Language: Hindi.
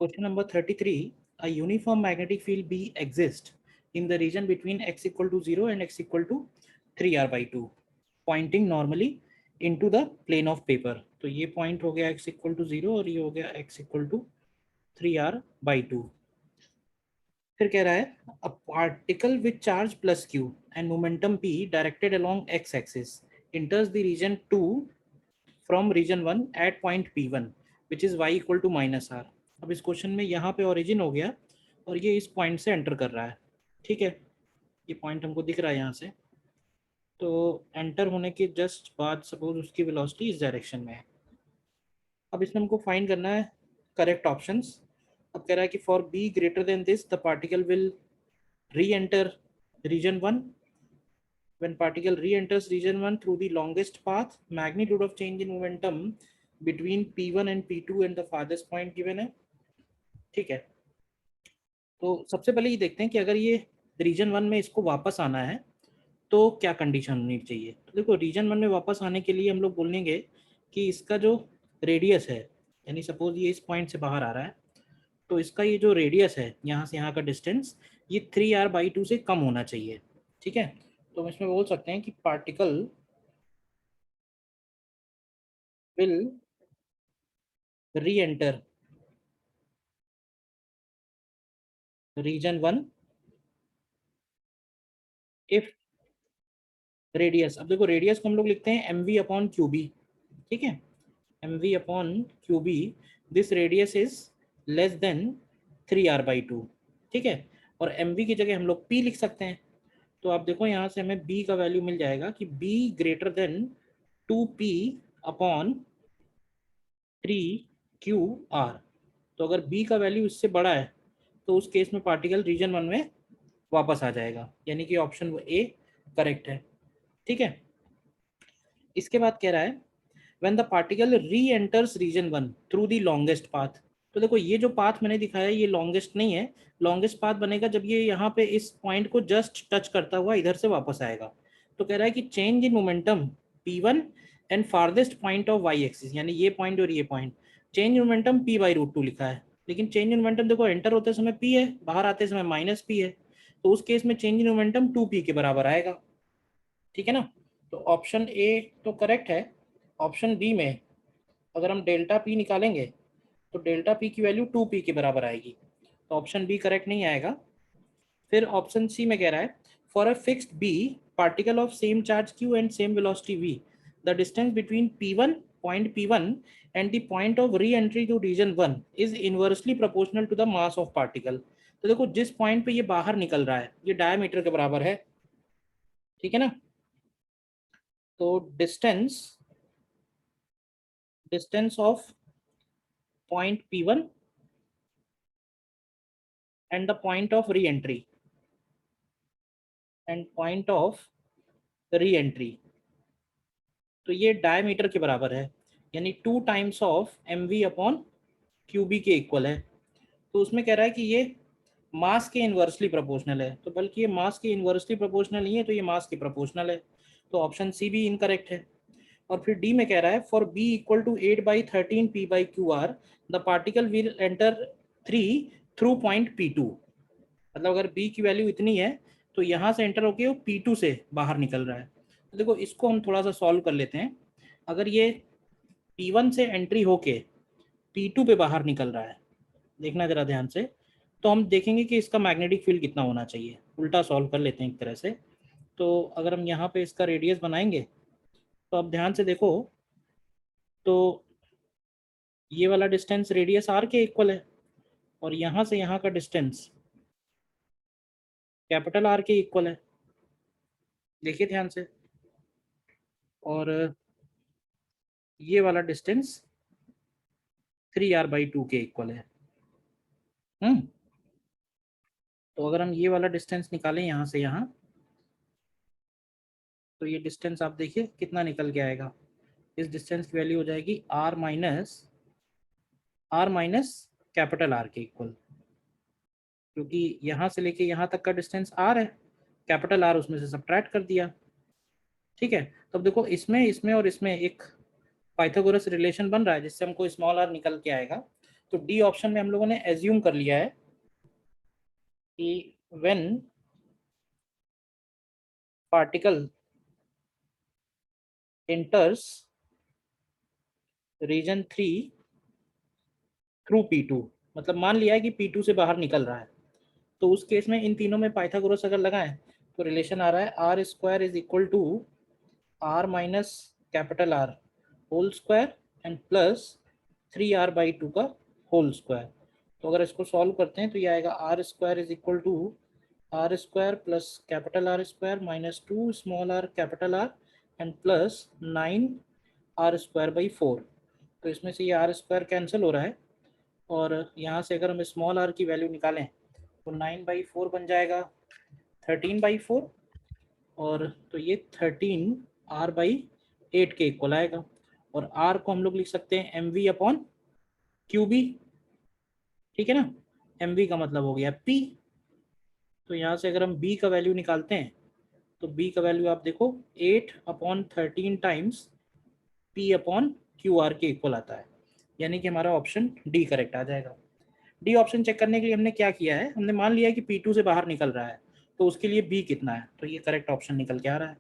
Question number 33. A uniform magnetic field B exists in the region between x equal to 0 and x equal to 3r by 2, pointing normally into the plane of paper. तो ये point हो गया x equal to 0 और ये हो गया x equal to 3r by 2. फिर कह रहा है a particle with charge plus q and momentum p directed along x axis enters the region 2 from region 1 at point p1 which is y equal to minus r. अब इस क्वेश्चन में यहाँ पे ओरिजिन हो गया और ये इस पॉइंट से एंटर कर रहा है. ठीक है, ये पॉइंट हमको दिख रहा है यहाँ से. तो एंटर होने के जस्ट बाद सपोज उसकी वेलोसिटी इस डायरेक्शन में है. अब इसमें हमको फाइंड करना है करेक्ट ऑप्शंस. अब कह रहा है कि for B greater than this the particle will reenter region 1. When particle re-enters region 1 through the longest path, magnitude of change in momentum between P1 and P2 and the farthest point given है. ठीक है, तो सबसे पहले ये देखते हैं कि अगर ये रीजन 1 में इसको वापस आना है तो क्या कंडीशन होनी चाहिए. तो देखो रीजन 1 में वापस आने के लिए हम लोग बोलेंगे कि इसका जो रेडियस है, यानी सपोज ये इस पॉइंट से बाहर आ रहा है, तो इसका ये जो रेडियस है यहाँ से यहाँ का डिस्टेंस ये 3r/2 से कम होना चाहिए. ठीक है, तो हम इसमें बोल सकते हैं कि particle will re-enter region 1 if radius. अब देखो रेडियस को हम लोग लिखते हैं mv/qb. ठीक है, mv/qb. This radius is less than 3r/2. ठीक है, और mv की जगह हम लोग p लिख सकते हैं. तो आप देखो यहाँ से हमें b का वैल्यू मिल जाएगा कि b ग्रेटर देन 2p/3qr. तो अगर b का वैल्यू इससे बड़ा है तो उस केस में पार्टिकल रीजन 1 में वापस आ जाएगा, यानी कि ऑप्शन ए करेक्ट है. ठीक है, इसके बाद कह रहा है when the particle re-enters region 1 through the longest path. तो देखो ये जो पाथ मैंने दिखाया ये लॉन्गेस्ट नहीं है. लॉन्गेस्ट पाथ बनेगा जब ये यहाँ पे इस पॉइंट को जस्ट टच करता हुआ इधर से वापस आएगा. तो कह रहा है कि change in momentum p1 and farthest point of y axis, यानी ये पॉइंट और ये point, change in momentum p/√2 लिखा है. लेकिन चेंज इन मोमेंटम देखो एंटर होते समय p है, बाहर आते समय -p है, तो उस केस में चेंज इन मोमेंटम 2p के बराबर आएगा. ठीक है ना, तो ऑप्शन ए तो करेक्ट है. ऑप्शन बी में अगर हम डेल्टा पी निकालेंगे तो डेल्टा पी की वैल्यू 2p के बराबर आएगी, तो ऑप्शन बी करेक्ट नहीं आएगा. फिर ऑप्शन सी में कह रहा है for a fixed B particle of same charge q and same velocity v the distance between point p1 and the point of reentry to region 1 is inversely proportional to the mass of particle. तो देखो जिस पॉइंट पे ये बाहर निकल रहा है ये डायमीटर के बराबर है. ठीक है ना, तो distance of point P1 and the point of re-entry तो ये डायमीटर के बराबर है, यानी 2 टाइम्स ऑफ mv/qb के इक्वल है. तो उसमें कह रहा है कि ये मास के इनवर्सली प्रोपोर्शनल है, तो बल्कि ये मास के इनवर्सली प्रोपोर्शनल नहीं है, तो ये मास के प्रोपोर्शनल है. तो ऑप्शन सी भी इनकरेक्ट है. और फिर डी में कह रहा है for b equal to 8/13 p/qr the particle will enter 3 through point p2. मतलब अगर b की वैल्यू इतनी है तो यहाँ से एंटर होके वो p2 से बाहर निकल रहा है. तो देखो इसको हम थोड़ा सा सॉल्व कर लेते हैं. अगर ये p1 से एंट्री होके p2 पे बाहर निकल रहा है, देखना जरा ध्यान से, तो हम देखेंगे कि इसका मैग्नेटिक फील्ड कितना होना चाहिए. उल्टा सॉल्व कर लेते हैं एक तरह से. तो अगर हम यहाँ पे इसका रेडियस बनाएंगे तो अब ध्यान से देखो, तो ये वाला डिस्टेंस रेडियस r के इक्वल है और यहाँ से यहाँ का डिस्टेंस कैपिटल R के इक्वल है. देखिए ध्यान से, और ये वाला डिस्टेंस 3r/2 के इक्वल है. तो अगर हम ये वाला डिस्टेंस निकालें यहाँ से यहाँ, तो ये डिस्टेंस आप देखिए कितना निकल के आएगा. इस डिस्टेंस की वैल्यू हो जाएगी r माइनस कैपिटल R के इक्वल, क्योंकि यहाँ से लेके यहाँ तक का डिस्टेंस r है, कैपिटल R उसमें से सब्ट्रैक्ट कर दिया. ठीक है, तो अब देखो इसमें और इसमें एक पाइथागोरस रिलेशन बन रहा है जिससे हमको स्मॉल r निकल के आएगा. तो डी ऑप्शन में हम लोगों ने एज्यूम कर लिया है कि when particle enters region 3 through P2, मतलब मान लिया है कि P2 से बाहर निकल रहा है, तो उस केस में इन तीनों में पाइथागोरस अगर लगाएं तो रिलेशन आ रहा है R square is equal to R minus capital R whole square and plus 3r/2 का होल स्क्वायर। तो अगर इसको सॉल्व करते हैं तो ये आएगा R square is equal to R square plus capital R square minus 2 small R capital R and plus 9r²/4। तो इसमें से ये आर स्क्वायर कैंसिल हो रहा है और यहाँ से अगर हम स्मॉल आर की वैल्यू निकालें तो 9/4 बन जाएगा 13/4, और तो ये 13r/8 के इक्वल आएगा। और r को हम लोग लिख सकते हैं mv/qb, ठीक है ना। mv का मतलब हो गया p। तो यहाँ से अगर हम b का वैल्यू निकालते हैं तो b का वैल्यू आप देखो 8/13 टाइम्स p/qr के इक्वल आता है, यानी कि हमारा ऑप्शन डी करेक्ट आ जाएगा। डी ऑप्शन चेक करने के लिए हमने क्या किया है, हमने मान लिया है कि P2 से बाहर निकल रहा है, तो उसके लिए B कितना है, तो ये करेक्ट ऑप्शन निकल के आ रहा है।